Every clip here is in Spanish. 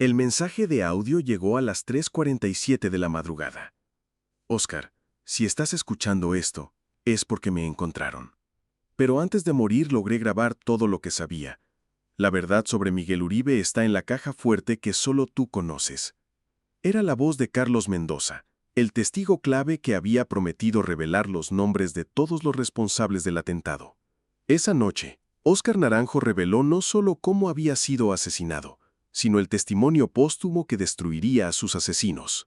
El mensaje de audio llegó a las 3:47 de la madrugada. Oscar, si estás escuchando esto, es porque me encontraron. Pero antes de morir logré grabar todo lo que sabía. La verdad sobre Miguel Uribe está en la caja fuerte que solo tú conoces. Era la voz de Carlos Mendoza, el testigo clave que había prometido revelar los nombres de todos los responsables del atentado. Esa noche, Óscar Naranjo reveló no solo cómo había sido asesinado, sino el testimonio póstumo que destruiría a sus asesinos.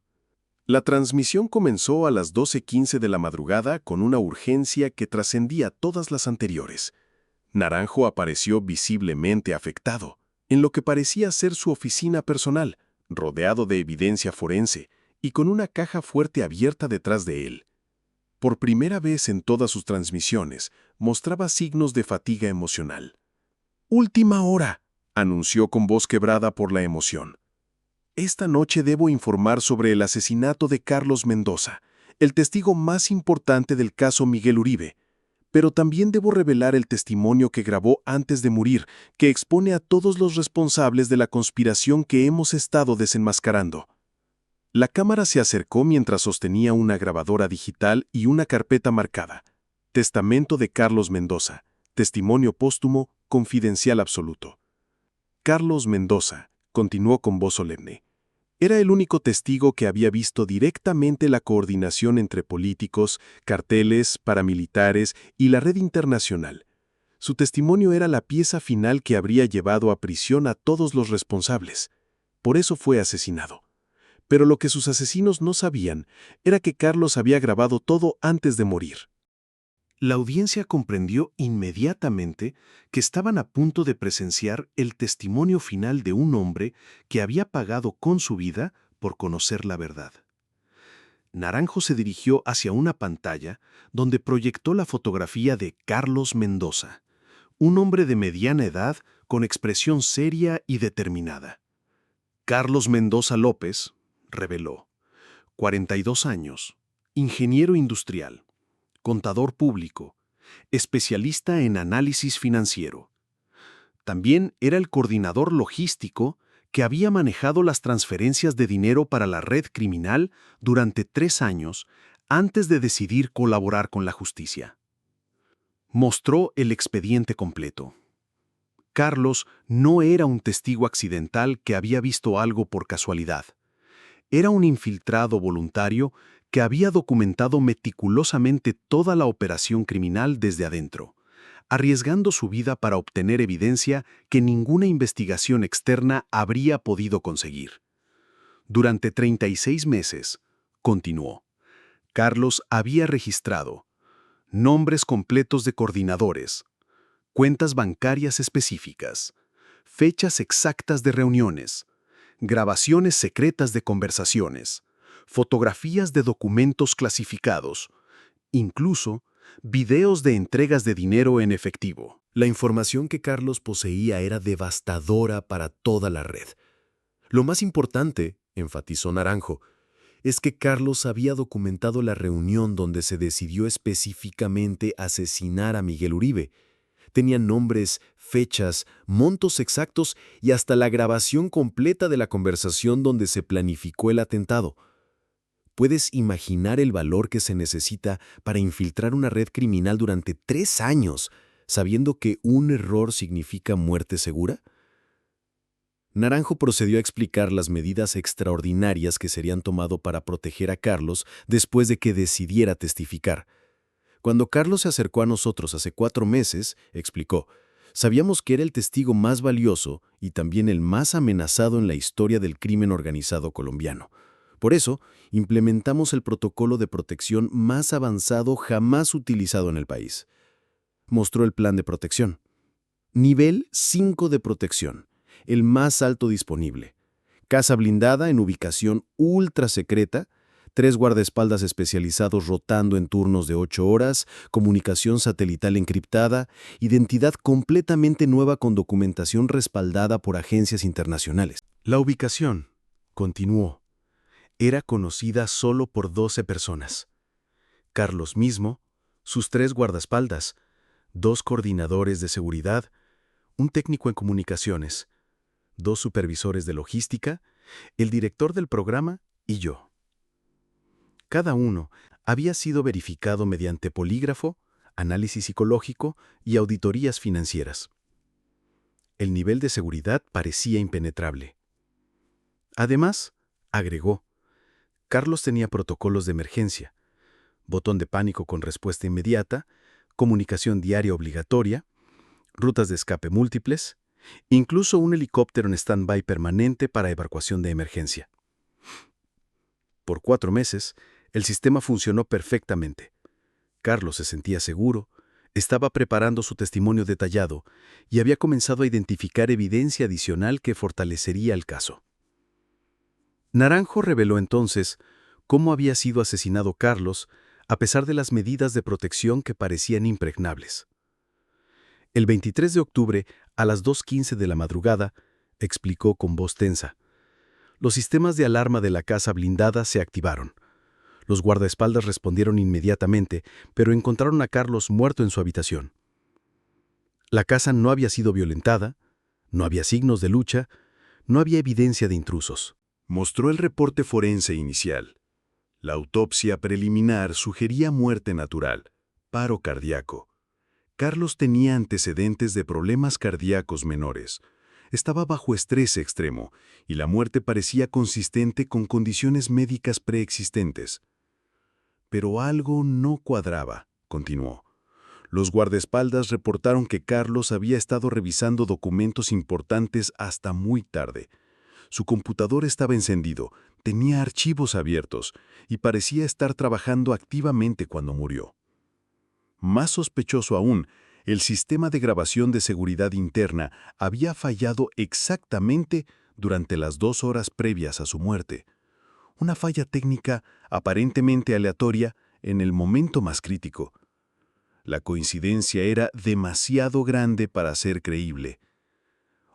La transmisión comenzó a las 12:15 de la madrugada con una urgencia que trascendía todas las anteriores. Naranjo apareció visiblemente afectado, en lo que parecía ser su oficina personal, rodeado de evidencia forense y con una caja fuerte abierta detrás de él. Por primera vez en todas sus transmisiones, mostraba signos de fatiga emocional. «Última hora», anunció con voz quebrada por la emoción. «Esta noche debo informar sobre el asesinato de Carlos Mendoza, el testigo más importante del caso Miguel Uribe, pero también debo revelar el testimonio que grabó antes de morir, que expone a todos los responsables de la conspiración que hemos estado desenmascarando». La cámara se acercó mientras sostenía una grabadora digital y una carpeta marcada. Testamento de Carlos Mendoza. Testimonio póstumo, confidencial absoluto. Carlos Mendoza, continuó con voz solemne. Era el único testigo que había visto directamente la coordinación entre políticos, carteles, paramilitares y la red internacional. Su testimonio era la pieza final que habría llevado a prisión a todos los responsables. Por eso fue asesinado. Pero lo que sus asesinos no sabían era que Carlos había grabado todo antes de morir. La audiencia comprendió inmediatamente que estaban a punto de presenciar el testimonio final de un hombre que había pagado con su vida por conocer la verdad. Naranjo se dirigió hacia una pantalla donde proyectó la fotografía de Carlos Mendoza, un hombre de mediana edad con expresión seria y determinada. Carlos Mendoza López, reveló, 42 años, ingeniero industrial, contador público, especialista en análisis financiero. También era el coordinador logístico que había manejado las transferencias de dinero para la red criminal durante 3 años antes de decidir colaborar con la justicia. Mostró el expediente completo. Carlos no era un testigo accidental que había visto algo por casualidad. Era un infiltrado voluntario que había documentado meticulosamente toda la operación criminal desde adentro, arriesgando su vida para obtener evidencia que ninguna investigación externa habría podido conseguir. Durante 36 meses, continuó, Carlos había registrado nombres completos de coordinadores, cuentas bancarias específicas, fechas exactas de reuniones, grabaciones secretas de conversaciones, fotografías de documentos clasificados, incluso videos de entregas de dinero en efectivo. La información que Carlos poseía era devastadora para toda la red. Lo más importante, enfatizó Naranjo, es que Carlos había documentado la reunión donde se decidió específicamente asesinar a Miguel Uribe. Tenía nombres, fechas, montos exactos y hasta la grabación completa de la conversación donde se planificó el atentado. ¿Puedes imaginar el valor que se necesita para infiltrar una red criminal durante 3 años, sabiendo que un error significa muerte segura? Naranjo procedió a explicar las medidas extraordinarias que se habían tomado para proteger a Carlos después de que decidiera testificar. Cuando Carlos se acercó a nosotros hace 4 meses, explicó, sabíamos que era el testigo más valioso y también el más amenazado en la historia del crimen organizado colombiano. Por eso, implementamos el protocolo de protección más avanzado jamás utilizado en el país. Mostró el plan de protección. Nivel 5 de protección, el más alto disponible. Casa blindada en ubicación ultra secreta, 3 guardaespaldas especializados rotando en turnos de 8 horas, comunicación satelital encriptada, identidad completamente nueva con documentación respaldada por agencias internacionales. La ubicación, continuó, era conocida solo por 12 personas. Carlos mismo, sus 3 guardaespaldas, 2 coordinadores de seguridad, un técnico en comunicaciones. 2 supervisores de logística, el director del programa y yo. Cada uno había sido verificado mediante polígrafo, análisis psicológico y auditorías financieras. El nivel de seguridad parecía impenetrable. Además, agregó, Carlos tenía protocolos de emergencia, botón de pánico con respuesta inmediata, comunicación diaria obligatoria, rutas de escape múltiples, incluso un helicóptero en stand-by permanente para evacuación de emergencia. Por 4 meses, el sistema funcionó perfectamente. Carlos se sentía seguro, estaba preparando su testimonio detallado y había comenzado a identificar evidencia adicional que fortalecería el caso. Naranjo reveló entonces cómo había sido asesinado Carlos a pesar de las medidas de protección que parecían impregnables. El 23 de octubre, a las 2:15 de la madrugada, explicó con voz tensa. Los sistemas de alarma de la casa blindada se activaron. Los guardaespaldas respondieron inmediatamente, pero encontraron a Carlos muerto en su habitación. La casa no había sido violentada, no había signos de lucha, no había evidencia de intrusos. Mostró el reporte forense inicial. La autopsia preliminar sugería muerte natural, paro cardíaco. Carlos tenía antecedentes de problemas cardíacos menores. Estaba bajo estrés extremo y la muerte parecía consistente con condiciones médicas preexistentes. Pero algo no cuadraba, continuó. Los guardaespaldas reportaron que Carlos había estado revisando documentos importantes hasta muy tarde. Su computador estaba encendido, tenía archivos abiertos y parecía estar trabajando activamente cuando murió. Más sospechoso aún, el sistema de grabación de seguridad interna había fallado exactamente durante las 2 horas previas a su muerte. Una falla técnica aparentemente aleatoria en el momento más crítico. La coincidencia era demasiado grande para ser creíble.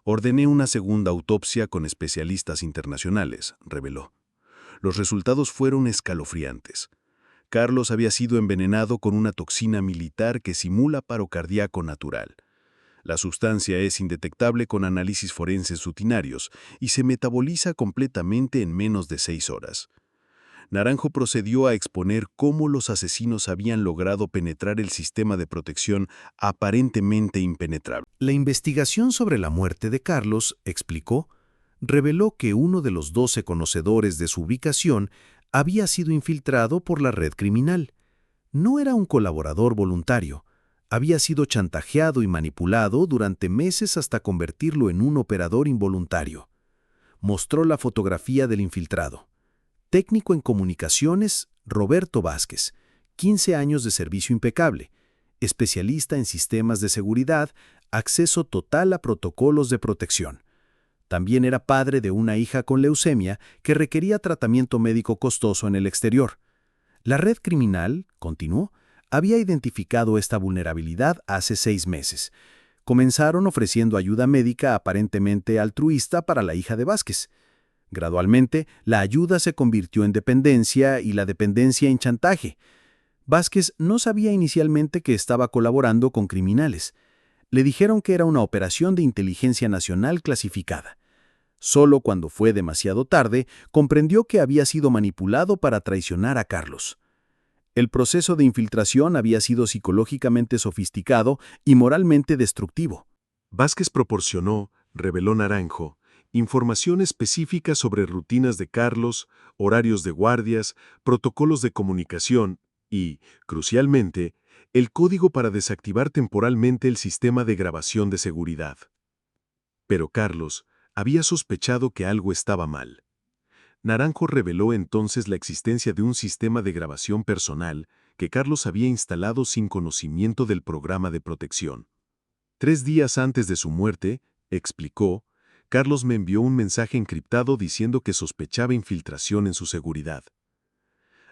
Ordené una segunda autopsia con especialistas internacionales, reveló. Los resultados fueron escalofriantes. Carlos había sido envenenado con una toxina militar que simula paro cardíaco natural. La sustancia es indetectable con análisis forenses rutinarios y se metaboliza completamente en menos de 6 horas. Naranjo procedió a exponer cómo los asesinos habían logrado penetrar el sistema de protección aparentemente impenetrable. La investigación sobre la muerte de Carlos, explicó, reveló que uno de los 12 conocedores de su ubicación había sido infiltrado por la red criminal. No era un colaborador voluntario. Había sido chantajeado y manipulado durante meses hasta convertirlo en un operador involuntario. Mostró la fotografía del infiltrado. Técnico en comunicaciones, Roberto Vázquez, 15 años de servicio impecable, especialista en sistemas de seguridad, acceso total a protocolos de protección. También era padre de una hija con leucemia que requería tratamiento médico costoso en el exterior. La red criminal, continuó, había identificado esta vulnerabilidad hace 6 meses. Comenzaron ofreciendo ayuda médica aparentemente altruista para la hija de Vázquez. Gradualmente, la ayuda se convirtió en dependencia y la dependencia en chantaje. Vázquez no sabía inicialmente que estaba colaborando con criminales. Le dijeron que era una operación de inteligencia nacional clasificada. Solo cuando fue demasiado tarde, comprendió que había sido manipulado para traicionar a Carlos. El proceso de infiltración había sido psicológicamente sofisticado y moralmente destructivo. Vázquez proporcionó, reveló Naranjo, información específica sobre rutinas de Carlos, horarios de guardias, protocolos de comunicación y, crucialmente, el código para desactivar temporalmente el sistema de grabación de seguridad. Pero Carlos había sospechado que algo estaba mal. Naranjo reveló entonces la existencia de un sistema de grabación personal que Carlos había instalado sin conocimiento del programa de protección. 3 días antes de su muerte, explicó, Carlos me envió un mensaje encriptado diciendo que sospechaba infiltración en su seguridad.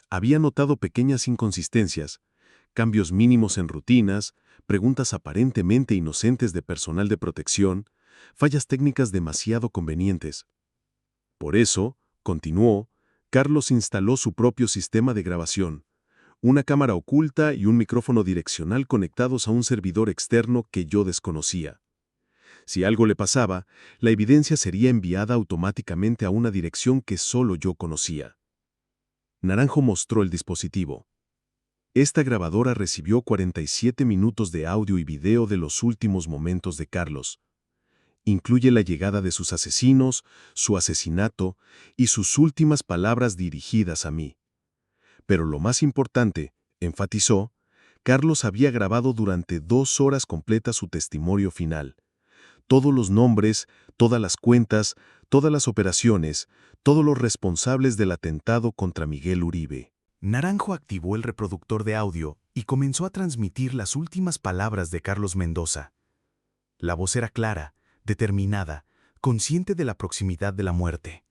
Había notado pequeñas inconsistencias, cambios mínimos en rutinas, preguntas aparentemente inocentes de personal de protección, fallas técnicas demasiado convenientes. Por eso, continuó, Carlos instaló su propio sistema de grabación, una cámara oculta y un micrófono direccional conectados a un servidor externo que yo desconocía. Si algo le pasaba, la evidencia sería enviada automáticamente a una dirección que solo yo conocía. Naranjo mostró el dispositivo. Esta grabadora recibió 47 minutos de audio y video de los últimos momentos de Carlos. Incluye la llegada de sus asesinos, su asesinato y sus últimas palabras dirigidas a mí. Pero lo más importante, enfatizó, Carlos había grabado durante 2 horas completas su testimonio final. Todos los nombres, todas las cuentas, todas las operaciones, todos los responsables del atentado contra Miguel Uribe. Naranjo activó el reproductor de audio y comenzó a transmitir las últimas palabras de Carlos Mendoza. La voz era clara, determinada, consciente de la proximidad de la muerte.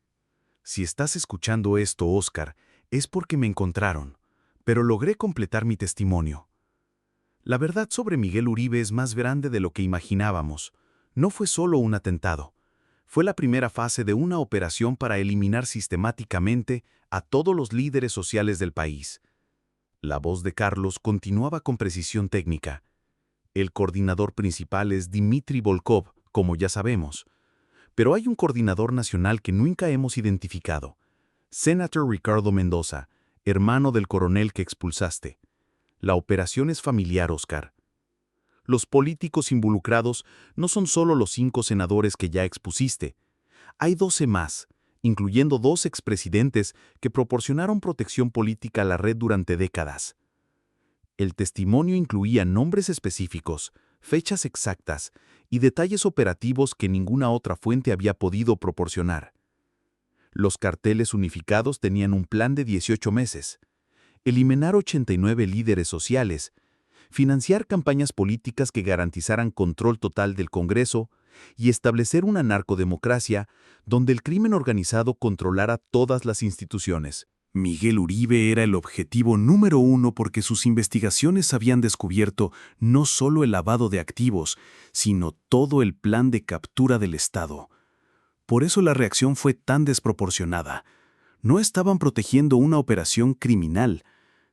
Si estás escuchando esto, Óscar, es porque me encontraron, pero logré completar mi testimonio. La verdad sobre Miguel Uribe es más grande de lo que imaginábamos. No fue solo un atentado. Fue la primera fase de una operación para eliminar sistemáticamente a todos los líderes sociales del país. La voz de Carlos continuaba con precisión técnica. El coordinador principal es Dmitry Volkov, como ya sabemos. Pero hay un coordinador nacional que nunca hemos identificado. Senator Ricardo Mendoza, hermano del coronel que expulsaste. La operación es familiar, Óscar. Los políticos involucrados no son solo los 5 senadores que ya expusiste. Hay 12 más, incluyendo 2 expresidentes que proporcionaron protección política a la red durante décadas. El testimonio incluía nombres específicos, fechas exactas y detalles operativos que ninguna otra fuente había podido proporcionar. Los carteles unificados tenían un plan de 18 meses. Eliminar 89 líderes sociales, financiar campañas políticas que garantizaran control total del Congreso y establecer una narcodemocracia donde el crimen organizado controlara todas las instituciones. Miguel Uribe era el objetivo número 1 porque sus investigaciones habían descubierto no solo el lavado de activos, sino todo el plan de captura del Estado. Por eso la reacción fue tan desproporcionada. No estaban protegiendo una operación criminal,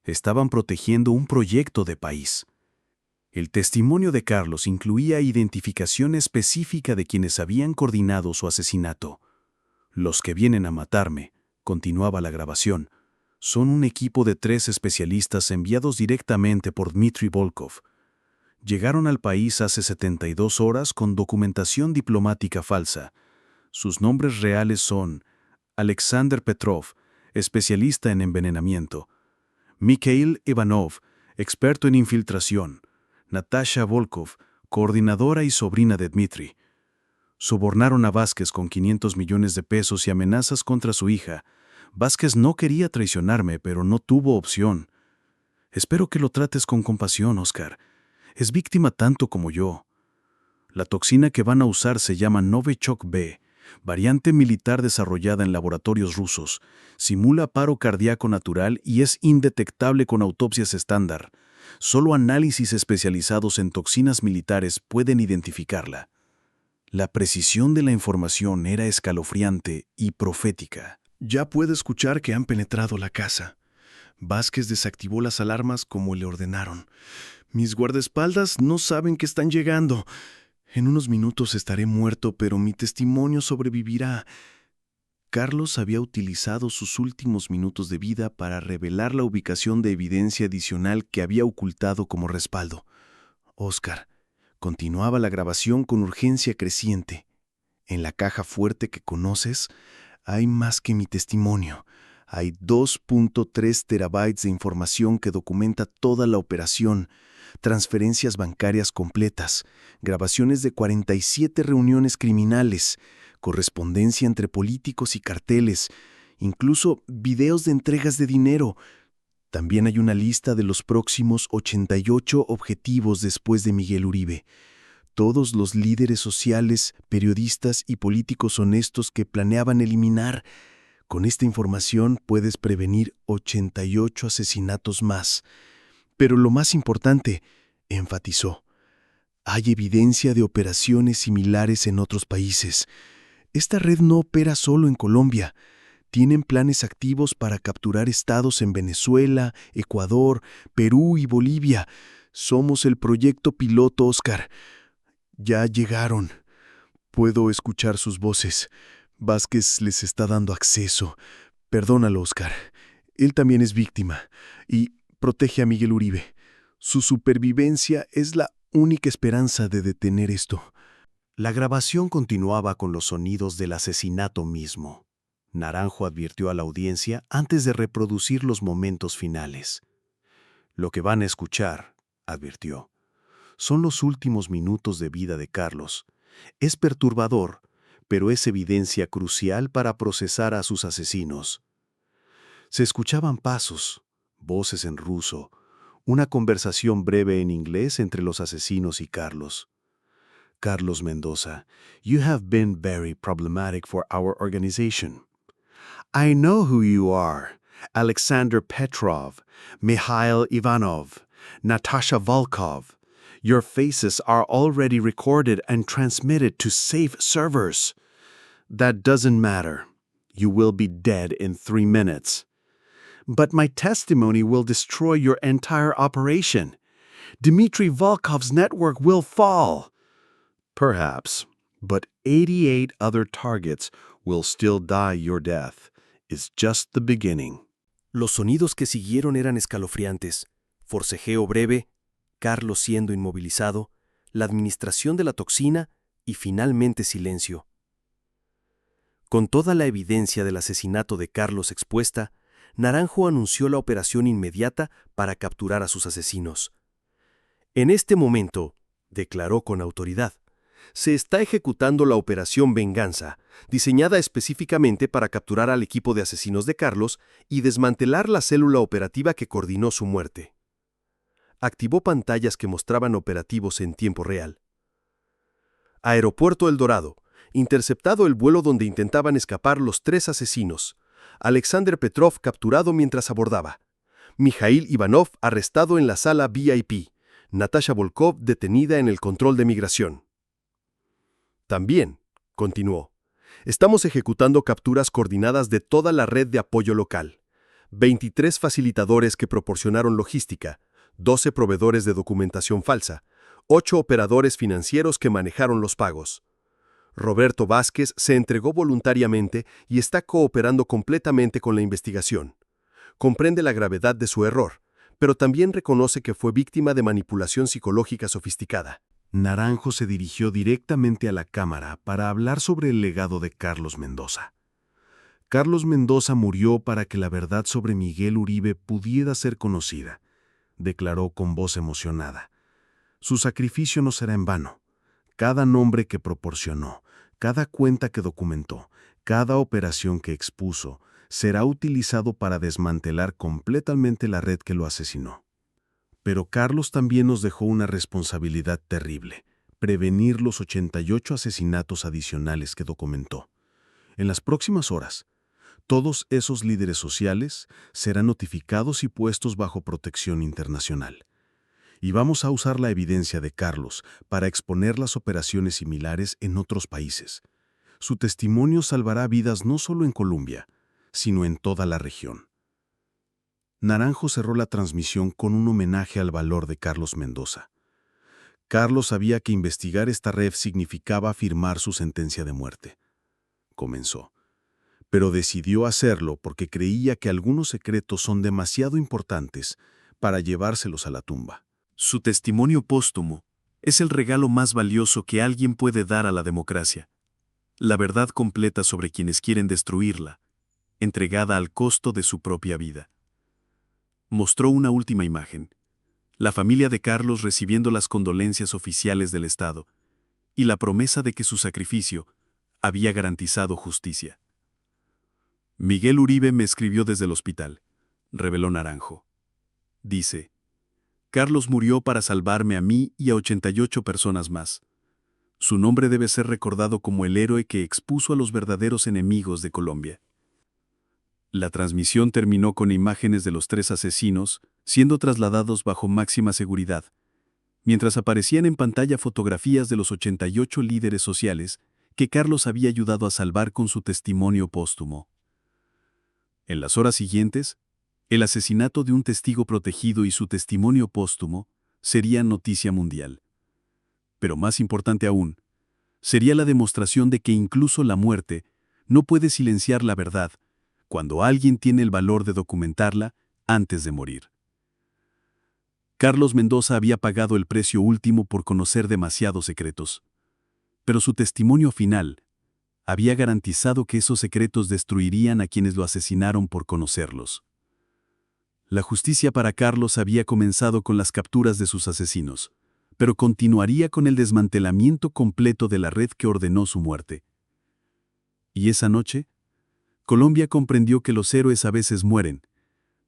estaban protegiendo un proyecto de país. El testimonio de Carlos incluía identificación específica de quienes habían coordinado su asesinato. Los que vienen a matarme, continuaba la grabación, son un equipo de 3 especialistas enviados directamente por Dmitry Volkov. Llegaron al país hace 72 horas con documentación diplomática falsa. Sus nombres reales son Alexander Petrov, especialista en envenenamiento; Mikhail Ivanov, experto en infiltración; Natasha Volkov, coordinadora y sobrina de Dmitry. Sobornaron a Vázquez con 500 millones de pesos y amenazas contra su hija. Vázquez no quería traicionarme, pero no tuvo opción. Espero que lo trates con compasión, Óscar. Es víctima tanto como yo. La toxina que van a usar se llama Novichok B, variante militar desarrollada en laboratorios rusos. Simula paro cardíaco natural y es indetectable con autopsias estándar. Solo análisis especializados en toxinas militares pueden identificarla. La precisión de la información era escalofriante y profética. Ya puedo escuchar que han penetrado la casa. Vázquez desactivó las alarmas como le ordenaron. Mis guardaespaldas no saben que están llegando. En unos minutos estaré muerto, pero mi testimonio sobrevivirá. Carlos había utilizado sus últimos minutos de vida para revelar la ubicación de evidencia adicional que había ocultado como respaldo. Óscar, continuaba la grabación con urgencia creciente. En la caja fuerte que conoces, hay más que mi testimonio. Hay 2.3 terabytes de información que documenta toda la operación, transferencias bancarias completas, grabaciones de 47 reuniones criminales, correspondencia entre políticos y carteles, incluso videos de entregas de dinero. También hay una lista de los próximos 88 objetivos después de Miguel Uribe. Todos los líderes sociales, periodistas y políticos honestos que planeaban eliminar. Con esta información puedes prevenir 88 asesinatos más. Pero lo más importante, enfatizó, hay evidencia de operaciones similares en otros países. Esta red no opera solo en Colombia. Tienen planes activos para capturar estados en Venezuela, Ecuador, Perú y Bolivia. Somos el proyecto piloto, Óscar. Ya llegaron. Puedo escuchar sus voces. Vázquez les está dando acceso. Perdónalo, Oscar. Él también es víctima. Y protege a Miguel Uribe. Su supervivencia es la única esperanza de detener esto. La grabación continuaba con los sonidos del asesinato mismo. Naranjo advirtió a la audiencia antes de reproducir los momentos finales. Lo que van a escuchar, advirtió, son los últimos minutos de vida de Carlos. Es perturbador, pero es evidencia crucial para procesar a sus asesinos. Se escuchaban pasos, voces en ruso, una conversación breve en inglés entre los asesinos y Carlos. Carlos Mendoza, you have been very problematic for our organization. I know who you are. Alexander Petrov, Mikhail Ivanov, Natasha Volkov. Your faces are already recorded and transmitted to safe servers. That doesn't matter. You will be dead in 3 minutes. But my testimony will destroy your entire operation. Dmitry Volkov's network will fall. Perhaps, but 88 other targets will still die your death. It's just the beginning. Los sonidos que siguieron eran escalofriantes. Forcejeo breve, Carlos siendo inmovilizado, la administración de la toxina y finalmente silencio. Con toda la evidencia del asesinato de Carlos expuesta, Naranjo anunció la operación inmediata para capturar a sus asesinos. En este momento, declaró con autoridad, se está ejecutando la Operación Venganza, diseñada específicamente para capturar al equipo de asesinos de Carlos y desmantelar la célula operativa que coordinó su muerte. Activó pantallas que mostraban operativos en tiempo real. Aeropuerto El Dorado. Interceptado el vuelo donde intentaban escapar los 3 asesinos. Alexander Petrov capturado mientras abordaba. Mikhail Ivanov arrestado en la sala VIP. Natasha Volkov detenida en el control de migración. También, continuó, estamos ejecutando capturas coordinadas de toda la red de apoyo local. 23 facilitadores que proporcionaron logística, 12 proveedores de documentación falsa, 8 operadores financieros que manejaron los pagos. Roberto Vázquez se entregó voluntariamente y está cooperando completamente con la investigación. Comprende la gravedad de su error, pero también reconoce que fue víctima de manipulación psicológica sofisticada. Naranjo se dirigió directamente a la cámara para hablar sobre el legado de Carlos Mendoza. Carlos Mendoza murió para que la verdad sobre Miguel Uribe pudiera ser conocida, declaró con voz emocionada. Su sacrificio no será en vano. Cada nombre que proporcionó, cada cuenta que documentó, cada operación que expuso, será utilizado para desmantelar completamente la red que lo asesinó. Pero Carlos también nos dejó una responsabilidad terrible: prevenir los 88 asesinatos adicionales que documentó. En las próximas horas, todos esos líderes sociales serán notificados y puestos bajo protección internacional. Y vamos a usar la evidencia de Carlos para exponer las operaciones similares en otros países. Su testimonio salvará vidas no solo en Colombia, sino en toda la región. Naranjo cerró la transmisión con un homenaje al valor de Carlos Mendoza. Carlos sabía que investigar esta red significaba firmar su sentencia de muerte. Comenzó. Pero decidió hacerlo porque creía que algunos secretos son demasiado importantes para llevárselos a la tumba. Su testimonio póstumo es el regalo más valioso que alguien puede dar a la democracia. La verdad completa sobre quienes quieren destruirla, entregada al costo de su propia vida. Mostró una última imagen. La familia de Carlos recibiendo las condolencias oficiales del Estado y la promesa de que su sacrificio había garantizado justicia. Miguel Uribe me escribió desde el hospital, reveló Naranjo. Dice, Carlos murió para salvarme a mí y a 88 personas más. Su nombre debe ser recordado como el héroe que expuso a los verdaderos enemigos de Colombia. La transmisión terminó con imágenes de los 3 asesinos siendo trasladados bajo máxima seguridad, mientras aparecían en pantalla fotografías de los 88 líderes sociales que Carlos había ayudado a salvar con su testimonio póstumo. En las horas siguientes, el asesinato de un testigo protegido y su testimonio póstumo serían noticia mundial. Pero más importante aún, Sería la demostración de que incluso la muerte no puede silenciar la verdad cuando alguien tiene el valor de documentarla antes de morir. Carlos Mendoza había pagado el precio último por conocer demasiados secretos, pero su testimonio final había garantizado que esos secretos destruirían a quienes lo asesinaron por conocerlos. La justicia para Carlos había comenzado con las capturas de sus asesinos, pero continuaría con el desmantelamiento completo de la red que ordenó su muerte. Y esa noche, Colombia comprendió que los héroes a veces mueren,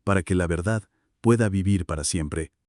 para que la verdad pueda vivir para siempre.